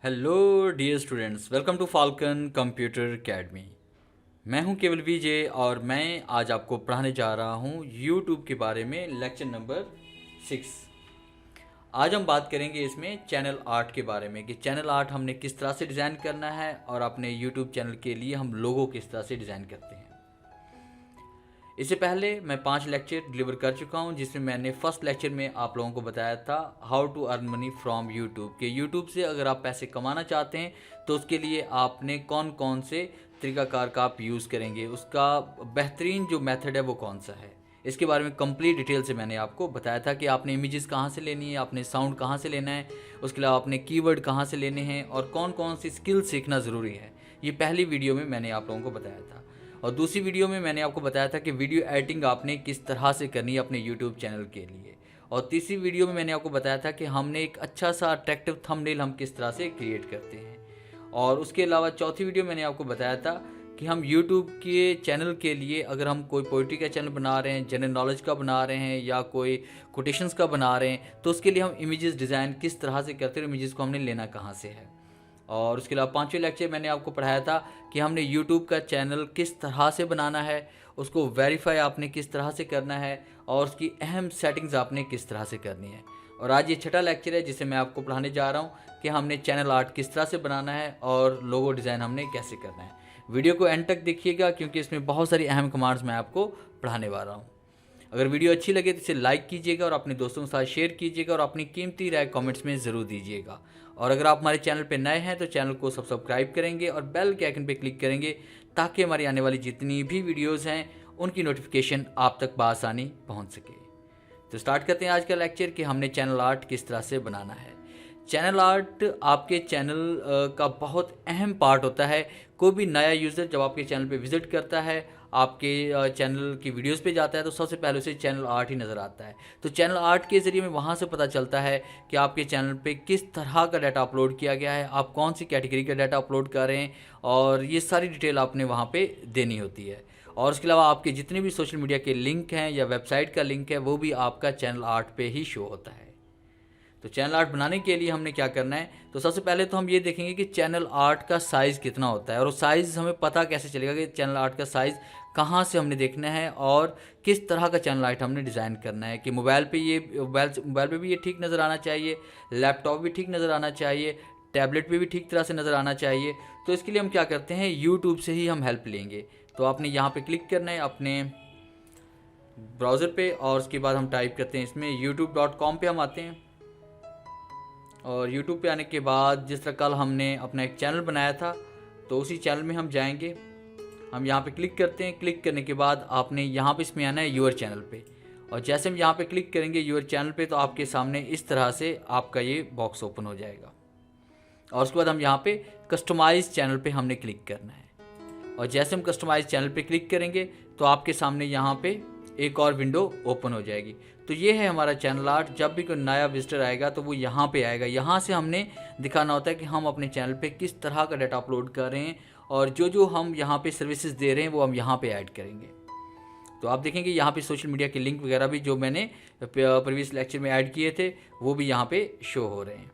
Hello dear students, welcome to Falcon Computer Academy. मैं हूं केवल विजय और मैं आज आपको पढ़ाने जा रहा हूं यूट्यूब के बारे में लेक्चर नंबर 6। आज हम बात करेंगे इसमें चैनल आर्ट के बारे में कि चैनल आर्ट हमने किस तरह से डिज़ाइन करना है और अपने यूट्यूब चैनल के लिए हम लोगो किस तरह से डिज़ाइन करते हैं। इससे पहले मैं 5 लेक्चर डिलीवर कर चुका हूं, जिसमें मैंने फर्स्ट लेक्चर में आप लोगों को बताया था how to earn money from YouTube कि यूट्यूब से अगर आप पैसे कमाना चाहते हैं तो उसके लिए आपने कौन कौन से तरीक़ाकार का आप यूज़ करेंगे, उसका बेहतरीन जो मेथड है वो कौन सा है। इसके बारे में कंप्लीट डिटेल से मैंने आपको बताया था कि आपने इमेजेस कहाँ से लेनी है, आपने साउंड कहाँ से लेना है, उसके अलावा आपने कीवर्ड कहाँ से लेने हैं और कौन कौन सी स्किल सीखना ज़रूरी है। ये पहली वीडियो में मैंने आप लोगों को बताया था। और दूसरी वीडियो में मैंने आपको बताया था कि वीडियो एडिटिंग आपने किस तरह से करनी है अपने यूट्यूब चैनल के लिए। और तीसरी वीडियो में मैंने आपको बताया था कि हमने एक अच्छा सा अट्रैक्टिव थंबनेल हम किस तरह से क्रिएट करते हैं। और उसके अलावा चौथी वीडियो मैंने आपको बताया था कि हम यूट्यूब के चैनल के लिए अगर हम कोई पोइट्री का चैनल बना रहे हैं, जनरल नॉलेज का बना रहे हैं या कोई कोटेशंस का बना रहे हैं, तो उसके लिए हम इमेजेस डिज़ाइन किस तरह से करते हैं, इमेजेस को हमने लेना कहाँ से है। और उसके अलावा 5वें लेक्चर मैंने आपको पढ़ाया था कि हमने यूट्यूब का चैनल किस तरह से बनाना है, उसको वेरीफाई आपने किस तरह से करना है और उसकी अहम सेटिंग्स आपने किस तरह से करनी है। और आज ये छठा लेक्चर है जिसे मैं आपको पढ़ाने जा रहा हूँ कि हमने चैनल आर्ट किस तरह से बनाना है और लोगो डिज़ाइन हमने कैसे करना है। वीडियो को एंड तक देखिएगा क्योंकि इसमें बहुत सारी अहम कमांड्स मैं आपको पढ़ाने वाला हूँ। अगर वीडियो अच्छी लगे तो इसे लाइक कीजिएगा और अपने दोस्तों के साथ शेयर कीजिएगा और अपनी कीमती राय कमेंट्स में ज़रूर दीजिएगा। और अगर आप हमारे चैनल पर नए हैं तो चैनल को सब्सक्राइब करेंगे और बेल के आइकन पर क्लिक करेंगे ताकि हमारी आने वाली जितनी भी वीडियोज़ हैं उनकी नोटिफिकेशन आप तक बआसानी पहुँच सके। तो स्टार्ट करते हैं आज का लेक्चर कि हमने चैनल आर्ट किस तरह से बनाना है। चैनल आर्ट आपके चैनल का बहुत अहम पार्ट होता है। कोई भी नया यूज़र जब आपके चैनल पे विज़िट करता है, आपके चैनल की वीडियोस पे जाता है, तो सबसे पहले उसे चैनल आर्ट ही नज़र आता है। तो चैनल आर्ट के ज़रिए में वहाँ से पता चलता है कि आपके चैनल पे किस तरह का डाटा अपलोड किया गया है, आप कौन सी कैटेगरी का डाटा अपलोड कर रहे हैं, और ये सारी डिटेल आपने वहाँ पर देनी होती है। और उसके अलावा आपके जितने भी सोशल मीडिया के लिंक हैं या वेबसाइट का लिंक है वो भी आपका चैनल आर्ट पे ही शो होता है। तो चैनल आर्ट बनाने के लिए हमने क्या करना है, तो सबसे पहले तो हम ये देखेंगे कि चैनल आर्ट का साइज़ कितना होता है और उस साइज़ हमें पता कैसे चलेगा कि चैनल आर्ट का साइज़ कहाँ से हमने देखना है और किस तरह का चैनल आर्ट हमने डिज़ाइन करना है कि मोबाइल पे भी ये ठीक नज़र आना चाहिए, लैपटॉप भी ठीक नज़र आना चाहिए, टैबलेट पे भी ठीक तरह से नज़र आना चाहिए। तो इसके लिए हम क्या करते हैं, यूट्यूब से ही हम हेल्प लेंगे। तो आपने यहाँ पे क्लिक करना है अपने ब्राउज़र पे और उसके बाद हम टाइप करते हैं इसमें youtube.com पे हम आते हैं। और YouTube पे आने के बाद जिस तरह कल हमने अपना एक चैनल बनाया था तो उसी चैनल में हम जाएंगे। हम यहाँ पे क्लिक करते हैं। क्लिक करने के बाद आपने यहाँ पे इसमें आना है यूर चैनल पे, और जैसे हम यहाँ पे क्लिक करेंगे यूर चैनल पे तो आपके सामने इस तरह से आपका ये बॉक्स ओपन हो जाएगा। और उसके बाद हम यहाँ पे कस्टमाइज चैनल पे हमने क्लिक करना है, और जैसे हम कस्टमाइज चैनल पे क्लिक करेंगे तो आपके सामने यहाँ पे एक और विंडो ओपन हो जाएगी। तो ये है हमारा चैनल आर्ट। जब भी कोई नया विजिटर आएगा तो वो यहाँ पे आएगा। यहाँ से हमने दिखाना होता है कि हम अपने चैनल पे किस तरह का डाटा अपलोड कर रहे हैं और जो जो हम यहाँ पे सर्विसेज दे रहे हैं वो हम यहाँ पे ऐड करेंगे। तो आप देखेंगे यहाँ पे सोशल मीडिया के लिंक वगैरह भी जो मैंने प्रीवियस लेक्चर में ऐड किए थे वो भी यहाँ पे शो हो रहे हैं।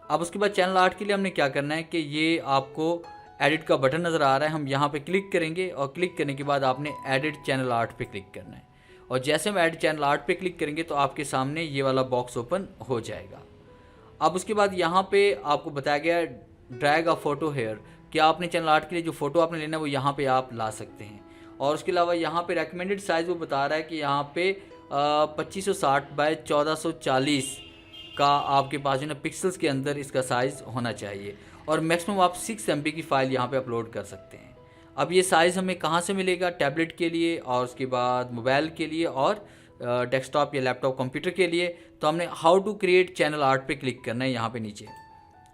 अब उसके बाद चैनल आर्ट के लिए हमने क्या करना है कि ये आपको एडिट का बटन नज़र आ रहा है, हम यहाँ पे क्लिक करेंगे और क्लिक करने के बाद आपने एडिट चैनल आर्ट पे क्लिक करना है। और जैसे हम एडिट चैनल आर्ट पे क्लिक करेंगे तो आपके सामने ये वाला बॉक्स ओपन हो जाएगा। अब उसके बाद यहाँ पे आपको बताया गया ड्रैग अ फोटो हेयर कि आपने चैनल आर्ट के लिए जो फ़ोटो आपने लेना है वो यहाँ पर आप ला सकते हैं। और उसके अलावा यहाँ पर रेकमेंडेड साइज़ वो बता रहा है कि यहाँ पे 2560 बाय 1440 का आपके पास जो ना पिक्सल्स के अंदर इसका साइज़ होना चाहिए, और मैक्सिमम आप 6 MB की फ़ाइल यहाँ पे अपलोड कर सकते हैं। अब ये साइज़ हमें कहाँ से मिलेगा, टैबलेट के लिए और उसके बाद मोबाइल के लिए और डेस्कटॉप या लैपटॉप कंप्यूटर के लिए। तो हमने how to create channel art पे क्लिक करना है यहाँ पे नीचे।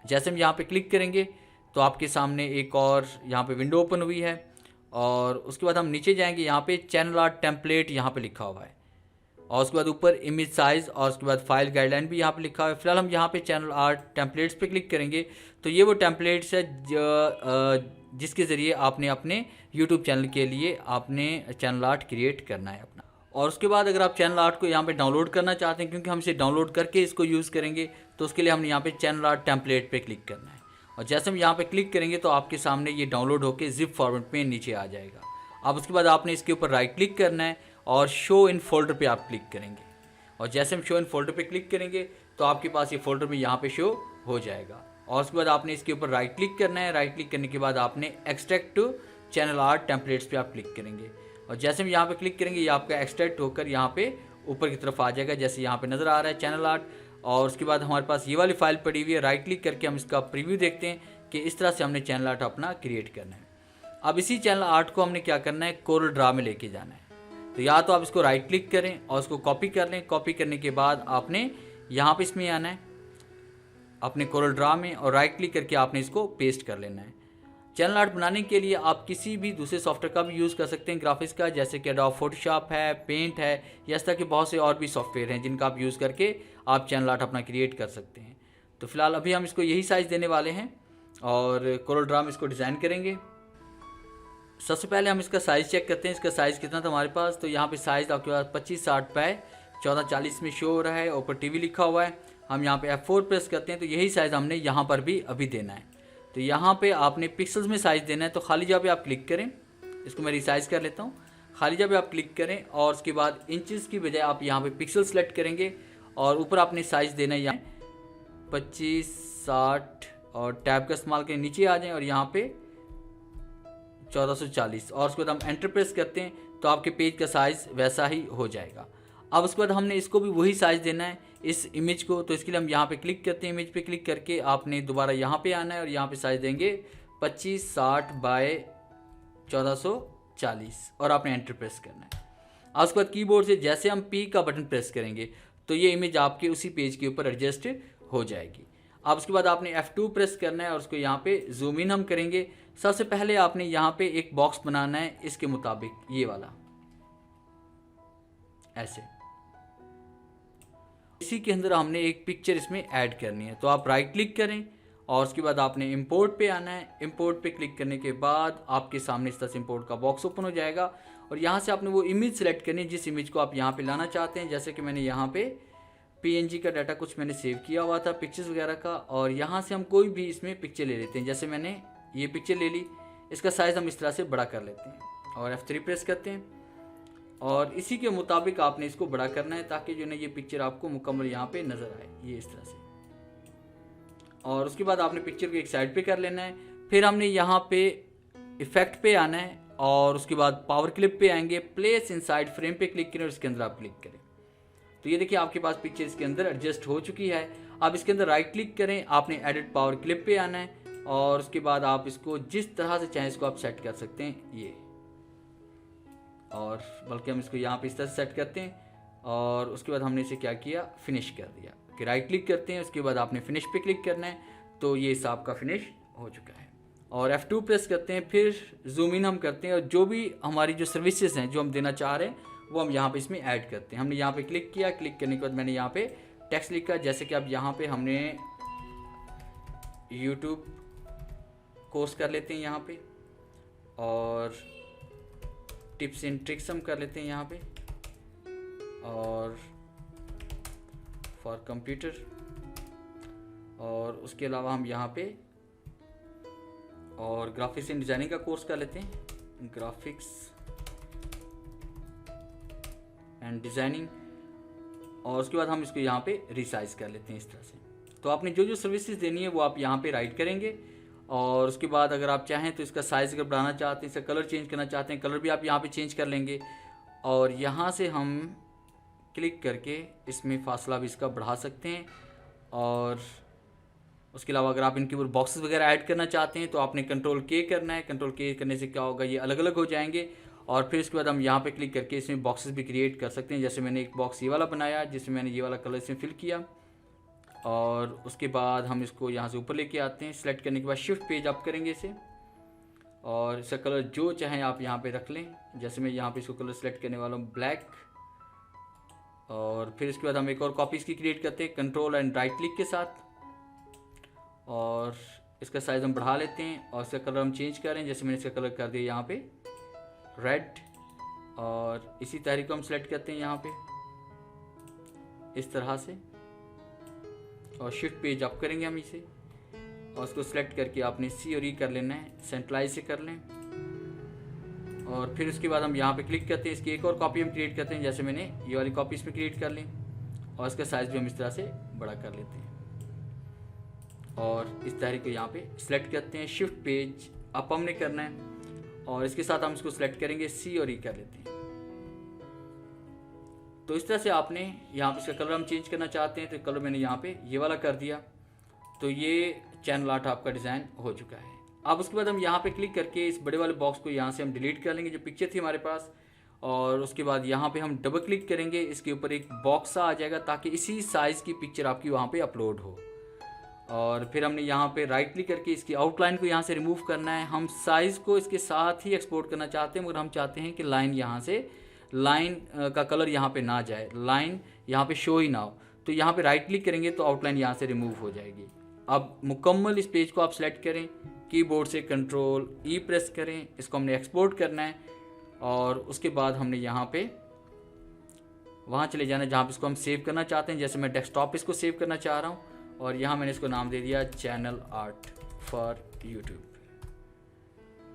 जैसे हम यहाँ पे क्लिक करेंगे तो आपके सामने एक और यहाँ पे विंडो ओपन हुई है, और उसके बाद हम नीचे जाएंगे, यहाँ पे चैनल आर्ट टेम्पलेट यहाँ पे लिखा हुआ है, और उसके बाद ऊपर इमेज साइज़ और उसके बाद फाइल गाइडलाइन भी यहाँ पे लिखा है। फिलहाल हम यहाँ पे चैनल आर्ट टेम्पलेट्स पे क्लिक करेंगे तो ये वो टेम्पलेट्स है जिसके ज़रिए आपने अपने YouTube चैनल के लिए आपने चैनल आर्ट क्रिएट करना है अपना। और उसके बाद अगर आप चैनल आर्ट को यहाँ पे डाउनलोड करना चाहते हैं, क्योंकि हम इसे डाउनलोड करके इसको यूज़ करेंगे, तो उसके लिए हमने यहाँ पे चैनल आर्ट टेम्पलेट पे क्लिक करना है। और जैसे हम यहाँ पे क्लिक करेंगे तो आपके सामने ये डाउनलोड होकर जिप फॉर्मेट में नीचे आ जाएगा। अब उसके बाद आपने इसके ऊपर राइट क्लिक करना है और शो इन फोल्डर पे आप क्लिक करेंगे। और जैसे हम शो इन फोल्डर पे क्लिक करेंगे तो आपके पास ये फोल्डर में यहाँ पे शो हो जाएगा। और उसके बाद आपने इसके ऊपर राइट क्लिक करना है। राइट क्लिक करने के बाद आपने extract to channel art templates पे आप क्लिक करेंगे। और जैसे हम यहाँ पे क्लिक करेंगे ये आपका एक्सट्रैक्ट होकर यहाँ पे ऊपर की तरफ आ जाएगा, जैसे यहाँ पे नज़र आ रहा है चैनल आर्ट। और उसके बाद हमारे पास ये वाली फाइल पड़ी हुई है। राइट क्लिक करके हम इसका प्रीव्यू देखते हैं कि इस तरह से हमने चैनल आर्ट अपना क्रिएट करना है। अब इसी चैनल आर्ट को हमने क्या करना है, कोरल ड्रा में लेके जाना है। तो या तो आप इसको राइट क्लिक करें और उसको कॉपी कर लें। कॉपी करने के बाद आपने यहाँ पे इसमें आना है अपने कोरल ड्रा में और राइट क्लिक करके आपने इसको पेस्ट कर लेना है। चैनल आर्ट बनाने के लिए आप किसी भी दूसरे सॉफ्टवेयर का भी यूज़ कर सकते हैं ग्राफिक्स का, जैसे कि एडोब फोटोशॉप है, पेंट है, या इस तरह के बहुत से और भी सॉफ्टवेयर हैं जिनका आप यूज़ करके आप चैनल आर्ट अपना क्रिएट कर सकते हैं। तो फिलहाल अभी हम इसको यही साइज़ देने वाले हैं और कोरल ड्रा में इसको डिज़ाइन करेंगे। सबसे पहले हम इसका साइज़ चेक करते हैं, इसका साइज़ कितना था हमारे पास। तो यहाँ पे साइज़ आपके पास 2560 बाय 1440 में शो हो रहा है, ऊपर टीवी लिखा हुआ है। हम यहाँ पे F4 प्रेस करते हैं तो यही साइज़ हमने यहाँ पर भी अभी देना है। तो यहाँ पे आपने पिक्सल्स में साइज़ देना है। तो खाली जगह पे आप क्लिक करें, इसको मैं रिसाइज़ कर लेता हूँ। खाली जगह पे आप क्लिक करें और उसके बाद इंचज़ की बजाय आप यहाँ पे पिक्सल सेलेक्ट करेंगे और ऊपर आपने साइज़ देना है यहाँ 2560 और टैब का इस्तेमाल करके नीचे आ जाएं और यहाँ पे 1440 और उसके बाद हम एंटर प्रेस करते हैं तो आपके पेज का साइज़ वैसा ही हो जाएगा। अब उसके बाद हमने इसको भी वही साइज़ देना है इस इमेज को। तो इसके लिए हम यहाँ पे क्लिक करते हैं, इमेज पे क्लिक करके आपने दोबारा यहाँ पे आना है और यहाँ पे साइज़ देंगे 2560 बाय 1440 और आपने एंटर प्रेस करना है। अब उसके बाद कीबोर्ड से जैसे हम P का बटन प्रेस करेंगे तो ये इमेज आपके उसी पेज के ऊपर एडजस्ट हो जाएगी। अब उसके बाद आपने F2 प्रेस करना है और उसको यहाँ पे जूम इन हम करेंगे। सबसे पहले आपने यहाँ पे एक बॉक्स बनाना है इसके मुताबिक, ये वाला ऐसे। इसी के अंदर हमने एक पिक्चर इसमें ऐड करनी है। तो आप राइट क्लिक करें और उसके बाद आपने इंपोर्ट पे आना है। इंपोर्ट पे क्लिक करने के बाद आपके सामने इस तरह से इंपोर्ट का बॉक्स ओपन हो जाएगा और यहाँ से आपने वो इमेज सेलेक्ट करनी है जिस इमेज को आप यहाँ पे लाना चाहते हैं। जैसे कि मैंने यहाँ पे PNG का डाटा कुछ मैंने सेव किया हुआ था पिक्चर्स वगैरह का, और यहाँ से हम कोई भी इसमें पिक्चर ले लेते हैं। जैसे मैंने ये पिक्चर ले ली, इसका साइज़ हम इस तरह से बड़ा कर लेते हैं और F3 प्रेस करते हैं और इसी के मुताबिक आपने इसको बड़ा करना है ताकि जो है ये पिक्चर आपको मुकम्मल यहाँ पे नज़र आए, ये इस तरह से। और उसके बाद आपने पिक्चर को एक साइड पे कर लेना है। फिर हमने यहाँ पे इफेक्ट पे आना है और उसके बाद पावर क्लिप पे आएंगे, प्लेस इनसाइड फ्रेम पे क्लिक करें और इसके अंदर आप क्लिक करें। तो ये देखिए आपके पास पिक्चर इसके अंदर एडजस्ट हो चुकी है। अब इसके अंदर राइट क्लिक करें, आपने एडिट पावर क्लिप पे आना है और उसके बाद आप इसको जिस तरह से चाहें इसको आप सेट कर सकते हैं ये, और बल्कि हम इसको यहाँ पे इस तरह से सेट करते हैं और उसके बाद हमने इसे क्या किया, फिनिश कर दिया कि राइट क्लिक करते हैं, उसके बाद आपने फिनिश पे क्लिक करना है। तो ये हिसाब का फिनिश हो चुका है और F2 प्रेस करते हैं, फिर जूम इन हम करते हैं और जो भी हमारी जो सर्विसेज हैं जो हम देना चाह रहे हैं वो हम यहाँ पे इसमें ऐड करते हैं। हमने यहाँ पे क्लिक किया, क्लिक करने के बाद मैंने यहाँ पे टेक्स्ट लिखा, जैसे कि अब यहाँ पे हमने YouTube कोर्स कर लेते हैं यहाँ पे और टिप्स एंड ट्रिक्स हम कर लेते हैं यहाँ पे और फॉर कंप्यूटर, और उसके अलावा हम यहाँ पे और ग्राफिक्स एंड डिज़ाइनिंग का कोर्स कर लेते हैं, ग्राफिक्स एंड डिज़ाइनिंग, और उसके बाद हम इसको यहाँ पे रिसाइज कर लेते हैं इस तरह से। तो आपने जो जो सर्विसेज देनी है वो आप यहाँ पे राइट करेंगे और उसके बाद अगर आप चाहें तो इसका साइज़ अगर बढ़ाना चाहते हैं, इसका कलर चेंज करना चाहते हैं, कलर भी आप यहाँ पे चेंज कर लेंगे और यहाँ से हम क्लिक करके इसमें फासला भी इसका बढ़ा सकते हैं। और उसके अलावा अगर आप इनके ऊपर बॉक्सेस वगैरह ऐड करना चाहते हैं तो आपने कंट्रोल के करना है। कंट्रोल के करने से क्या होगा, ये अलग अलग हो जाएंगे और फिर उसके बाद हम यहाँ पे क्लिक करके इसमें बॉक्सेस भी क्रिएट कर सकते हैं। जैसे मैंने एक बॉक्स ये वाला बनाया जिसमें मैंने ये वाला कलर इसमें फिल किया और उसके बाद हम इसको यहाँ से ऊपर लेके आते हैं। सेलेक्ट करने के बाद शिफ्ट पेज अप करेंगे इसे और इसका कलर जो चाहें आप यहाँ पे रख लें। जैसे मैं यहाँ पे इसको कलर सेलेक्ट करने वाला हूँ ब्लैक, और फिर इसके बाद हम एक और कॉपी इसकी क्रिएट करते हैं कंट्रोल एंड राइट क्लिक के साथ और इसका साइज़ हम बढ़ा लेते हैं और इसका कलर हम चेंज करें। जैसे मैंने इसका कलर कर दिया यहाँ पे रेड और इसी तरीके को हम सेलेक्ट करते हैं यहाँ पे इस तरह से और शिफ्ट पेज अप करेंगे हम इसे, और उसको सिलेक्ट करके आपने सी और ई कर लेना है, सेंट्रलाइज से कर लें। और फिर उसके बाद हम यहाँ पे क्लिक करते हैं, इसकी एक और कॉपी हम क्रिएट करते हैं, जैसे मैंने ये वाली कॉपी इसमें क्रिएट कर ली, और इसका साइज़ भी हम इस तरह से बड़ा कर लेते हैं। और इस तरह को यहाँ पे सिलेक्ट करते हैं, शिफ्ट पेज अप हमने करना है, और इसके साथ हम इसको सिलेक्ट करेंगे, सी और ई कर लेते हैं। तो इस तरह से आपने यहाँ पे इसका कलर हम चेंज करना चाहते हैं, तो कलर मैंने यहाँ पे ये वाला कर दिया। तो ये चैनल आर्ट आपका डिज़ाइन हो चुका है। अब उसके बाद हम यहाँ पे क्लिक करके इस बड़े वाले बॉक्स को यहाँ से हम डिलीट कर लेंगे, जो पिक्चर थी हमारे पास। और उसके बाद यहाँ पे हम डबल क्लिक करेंगे, इसके ऊपर एक बॉक्स आ जाएगा, ताकि इसी साइज़ की पिक्चर आपकी वहाँ पे अपलोड हो। और फिर हमने यहाँ पे राइट क्लिक करके इसकी आउटलाइन को यहाँ से रिमूव करना है। हम साइज़ को इसके साथ ही एक्सपोर्ट करना चाहते हैं, मगर हम चाहते हैं कि लाइन यहाँ से, लाइन का कलर यहाँ पे ना जाए, लाइन यहाँ पे शो ही ना हो। तो यहाँ पे राइट क्लिक करेंगे तो आउटलाइन यहाँ से रिमूव हो जाएगी। अब मुकम्मल इस पेज को आप सेलेक्ट करें, कीबोर्ड से कंट्रोल ई प्रेस करें, इसको हमने एक्सपोर्ट करना है। और उसके बाद हमने यहाँ पे वहाँ चले जाना है जहाँ पे इसको हम सेव करना चाहते हैं। जैसे मैं डेस्कटॉप इसको सेव करना चाह रहा हूँ, और यहाँ मैंने इसको नाम दे दिया चैनल आर्ट फॉर यूट्यूब,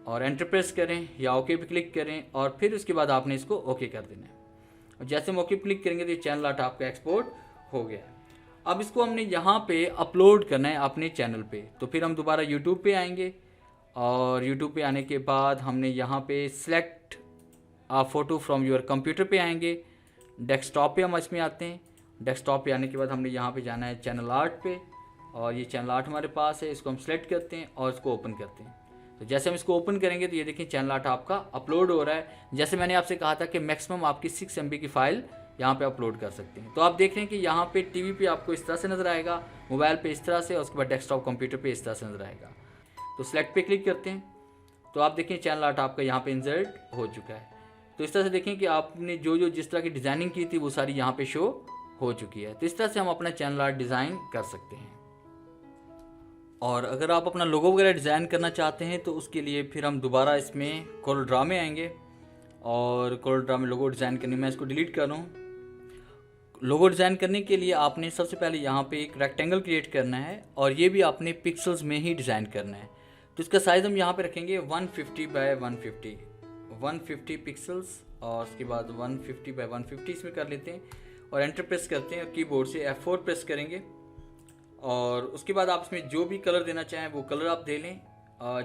और एंटर प्रेस करें या ओके पे क्लिक करें, और फिर उसके बाद आपने इसको ओके कर देना है। और जैसे हम ओके पे क्लिक करेंगे तो ये चैनल आर्ट आपका एक्सपोर्ट हो गया है। अब इसको हमने यहाँ पे अपलोड करना है अपने चैनल पे। तो फिर हम दोबारा यूट्यूब पे आएंगे, और यूट्यूब पे आने के बाद हमने यहाँ पे select a photo from your computer पे आएंगे। डेस्कटॉप पे हम इसमें आते हैं। डेस्कटॉप पे आने के बाद हमने यहाँ पे जाना है चैनल आर्ट पे, और ये चैनल आर्ट हमारे पास है। इसको हम सेलेक्ट करते हैं और इसको ओपन करते हैं। तो जैसे हम इसको ओपन करेंगे तो ये देखिए चैनल आर्ट आपका अपलोड हो रहा है। जैसे मैंने आपसे कहा था कि मैक्सिमम आपकी 6 MB की फ़ाइल यहाँ पे अपलोड कर सकते हैं। तो आप देख रहे हैं कि यहाँ पे टीवी पे आपको इस तरह से नज़र आएगा, मोबाइल पे इस तरह से, और उसके बाद डेस्कटॉप कंप्यूटर पे इस तरह से नज़र आएगा। तो सिलेक्ट पे क्लिक करते हैं, तो आप देखें चैनल आर्ट आपका यहाँ पे इंसर्ट हो चुका है। तो इस तरह से देखें कि आपने जो जिस तरह की डिज़ाइनिंग की थी वो सारी यहाँ पे शो हो चुकी है। तो इस तरह से हम अपना चैनल आर्ट डिज़ाइन कर सकते हैं। और अगर आप अपना लोगो वगैरह डिज़ाइन करना चाहते हैं तो उसके लिए फिर हम दोबारा इसमें कोरल ड्रा में आएंगे, और कोरल ड्रा में लोगो डिज़ाइन करने में इसको डिलीट कर रहा हूँ। लोगो डिज़ाइन करने के लिए आपने सबसे पहले यहाँ पे एक रेक्टेंगल क्रिएट करना है, और ये भी आपने पिक्सल्स में ही डिज़ाइन करना है। तो इसका साइज़ हम यहाँ पे रखेंगे 150 बाय 150 पिक्सल्स, और उसके बाद 150 बाय 150 इसमें कर लेते हैं, और एंटर प्रेस करते हैं, और कीबोर्ड से F4 प्रेस करेंगे। और उसके बाद आप इसमें जो भी कलर देना चाहें वो कलर आप दे लें।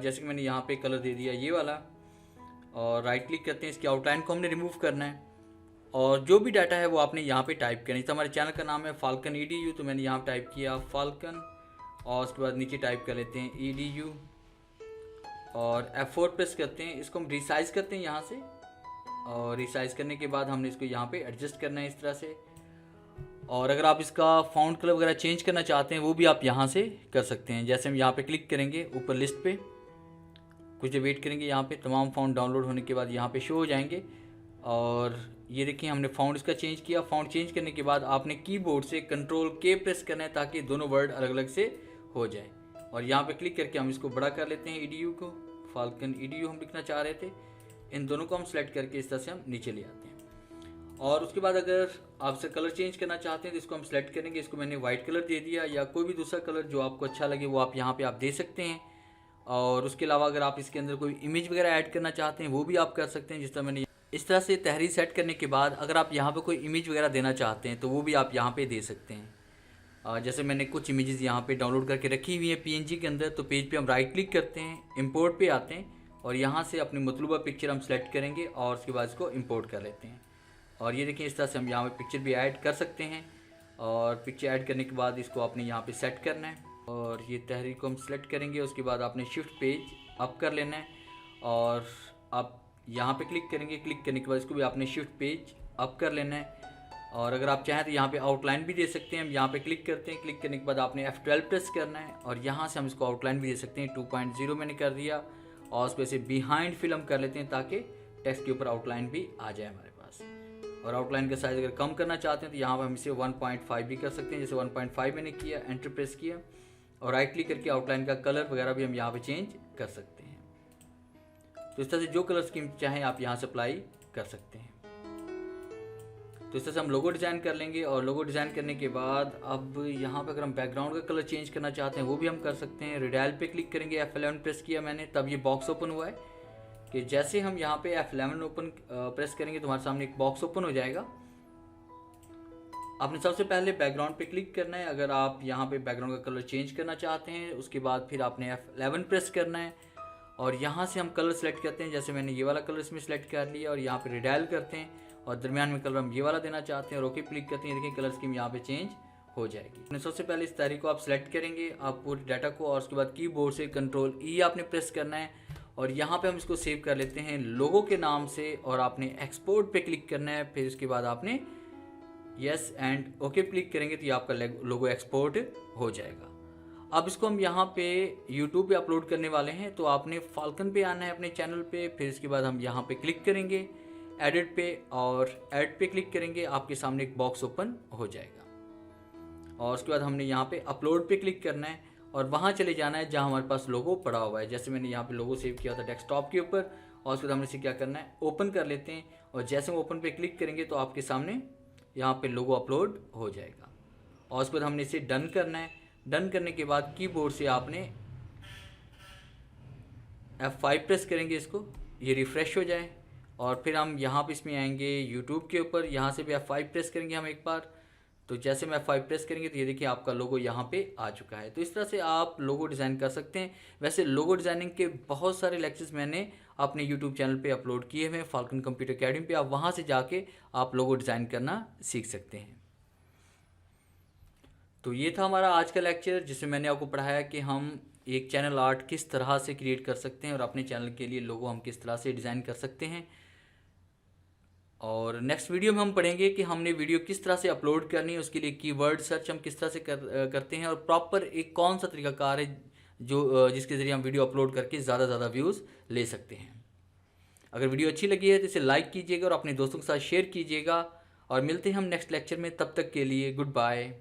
जैसे कि मैंने यहाँ पे कलर दे दिया ये वाला, और राइट क्लिक करते हैं, इसकी आउटलाइन को हमने रिमूव करना है। और जो भी डाटा है वो आपने यहाँ पे टाइप करना है। तो हमारे चैनल का नाम है फाल्कन EDU, तो मैंने यहाँ टाइप किया फाल्कन, और उसके बाद नीचे टाइप कर लेते हैं EDU, और F4 प्रेस करते हैं। इसको हम रिसाइज करते हैं यहाँ से, और रिसाइज करने के बाद हमने इसको यहाँ पे एडजस्ट करना है इस तरह से। और अगर आप इसका फ़ॉन्ट कलर वगैरह चेंज करना चाहते हैं वो भी आप यहाँ से कर सकते हैं। जैसे हम यहाँ पे क्लिक करेंगे ऊपर लिस्ट पे, कुछ देर वेट करेंगे, यहाँ पे तमाम फ़ॉन्ट डाउनलोड होने के बाद यहाँ पे शो हो जाएंगे। और ये देखिए हमने फ़ॉन्ट इसका चेंज किया। फ़ॉन्ट चेंज करने के बाद आपने कीबोर्ड से कंट्रोल K प्रेस करना है, ताकि दोनों वर्ड अलग अलग से हो जाए। और यहाँ पे क्लिक करके हम इसको बड़ा कर लेते हैं, EDU को, फाल्कन EDU हम लिखना चाह रहे थे। इन दोनों को हम सेलेक्ट करके इस तरह से हम नीचे ले आते हैं। और उसके बाद अगर आपसे कलर चेंज करना चाहते हैं तो इसको हम सेलेक्ट करेंगे। इसको मैंने वाइट कलर दे दिया, या कोई भी दूसरा कलर जो आपको अच्छा लगे वो आप यहाँ पे आप दे सकते हैं। और उसके अलावा अगर आप इसके अंदर कोई इमेज वगैरह ऐड करना चाहते हैं वो भी आप कर सकते हैं। जिस तरह मैंने इस तरह से तहरीर सेट करने के बाद अगर आप यहाँ पे कोई इमेज वगैरह देना चाहते हैं तो वो भी आप यहाँ पे दे सकते हैं। जैसे मैंने कुछ इमेजेस यहाँ पे डाउनलोड करके रखी हुई है PNG के अंदर। तो पेज पे हम राइट क्लिक करते हैं, इंपोर्ट पे आते हैं, और यहाँ से अपनी मतलूबा पिक्चर हम सेलेक्ट करेंगे, और उसके बाद इसको इंपोर्ट कर लेते हैं। और ये देखिए इस तरह से हम यहाँ पे पिक्चर भी ऐड कर सकते हैं। और पिक्चर ऐड करने के बाद इसको आपने यहाँ पे सेट करना है, और ये तहरीर को हम सेलेक्ट करेंगे। उसके बाद आपने शिफ्ट पेज अप कर लेना है, और आप यहाँ पे क्लिक करेंगे। क्लिक करने के बाद इसको भी आपने शिफ्ट पेज अप कर लेना है। और अगर आप चाहें तो यहाँ पे आउटलाइन भी दे सकते हैं। हम यहाँ पे क्लिक करते हैं, क्लिक करने के बाद आपने F12 प्रेस करना है, और यहाँ से हम इसको आउटलाइन भी दे सकते हैं। 2.0 मैंने कर दिया, और उस पर से बिहाइंड फिल्म कर लेते हैं, ताकि टेक्स्ट के ऊपर आउटलाइन भी आ जाए हमारे पास। और आउटलाइन का साइज़ अगर कम करना चाहते हैं तो यहाँ पर हम इसे 1.5 भी कर सकते हैं। जैसे 1.5 मैंने किया, एंटर प्रेस किया, और राइट क्लिक करके आउटलाइन का कलर वगैरह भी हम यहाँ पे चेंज कर सकते हैं। तो इस तरह से जो कलर स्कीम चाहें आप यहाँ से अप्लाई कर सकते हैं। तो इस तरह से हम लोगो डिज़ाइन कर लेंगे। और लोगो डिज़ाइन करने के बाद अब यहाँ पे अगर हम बैकग्राउंड का कलर चेंज करना चाहते हैं वो भी हम कर सकते हैं। रेडायल पे क्लिक करेंगे, F11 प्रेस किया मैंने, तब ये बॉक्स ओपन हुआ है कि जैसे हम यहाँ पे F11 ओपन प्रेस करेंगे तो हमारे सामने एक बॉक्स ओपन हो जाएगा। आपने सबसे पहले बैकग्राउंड पे क्लिक करना है अगर आप यहाँ पे बैकग्राउंड का कलर चेंज करना चाहते हैं। उसके बाद फिर आपने F11 प्रेस करना है और यहाँ से हम कलर सेलेक्ट करते हैं। जैसे मैंने ये वाला कलर इसमें सेलेक्ट कर लिया और यहाँ पे रिडायल करते हैं और दरमियान में कलर हम ये वाला देना चाहते हैं और ओके क्लिक करते हैं। देखिए कलर स्कीम यहाँ पे चेंज हो जाएगी। सबसे पहले इस तारीख को आप सेलेक्ट करेंगे, आप पूरे डाटा को, और उसके बाद कीबोर्ड से Ctrl E आपने प्रेस करना है और यहाँ पे हम इसको सेव कर लेते हैं लोगो के नाम से और आपने एक्सपोर्ट पे क्लिक करना है। फिर उसके बाद आपने यस एंड ओके क्लिक करेंगे तो ये आपका लोगो एक्सपोर्ट हो जाएगा। अब इसको हम यहाँ पे YouTube पे अपलोड करने वाले हैं, तो आपने फाल्कन पे आना है अपने चैनल पे। फिर इसके बाद हम यहाँ पे क्लिक करेंगे एडिट पे और ऐड पे क्लिक करेंगे, आपके सामने एक बॉक्स ओपन हो जाएगा। और उसके बाद हमने यहाँ पे अपलोड पे क्लिक करना है और वहाँ चले जाना है जहाँ हमारे पास लोगो पड़ा हुआ है। जैसे मैंने यहाँ पे लोगो सेव किया था डेस्कटॉप के ऊपर, और उसके बाद हमने इसे क्या करना है, ओपन कर लेते हैं। और जैसे हम ओपन पे क्लिक करेंगे तो आपके सामने यहाँ पे लोगो अपलोड हो जाएगा। और उसके बाद हमने इसे डन करना है। डन करने के बाद कीबोर्ड से आपने F5 प्रेस करेंगे, इसको ये रिफ़्रेश हो जाए। और फिर हम यहाँ पे इसमें आएंगे YouTube के ऊपर, यहाँ से भी F5 प्रेस करेंगे हम एक बार। तो जैसे मैं F5 प्रेस करेंगे तो ये देखिए आपका लोगो यहाँ पे आ चुका है। तो इस तरह से आप लोगो डिज़ाइन कर सकते हैं। वैसे लोगो डिज़ाइनिंग के बहुत सारे लेक्चर्स मैंने अपने YouTube चैनल पे अपलोड किए हुए हैं, फाल्कन कंप्यूटर अकेडमी पे। आप वहाँ से जाके आप लोगो डिज़ाइन करना सीख सकते हैं। तो ये था हमारा आज का लेक्चर, जिसमें मैंने आपको पढ़ाया कि हम एक चैनल आर्ट किस तरह से क्रिएट कर सकते हैं और अपने चैनल के लिए लोगो हम किस तरह से डिज़ाइन कर सकते हैं। और नेक्स्ट वीडियो में हम पढ़ेंगे कि हमने वीडियो किस तरह से अपलोड करनी है, उसके लिए कीवर्ड सर्च हम किस तरह से करते हैं और प्रॉपर एक कौन सा तरीकाकार है जो जिसके ज़रिए हम वीडियो अपलोड करके ज़्यादा व्यूज़ ले सकते हैं। अगर वीडियो अच्छी लगी है तो इसे लाइक कीजिएगा और अपने दोस्तों के साथ शेयर कीजिएगा। और मिलते हैं हम नेक्स्ट लेक्चर में, तब तक के लिए गुड बाय।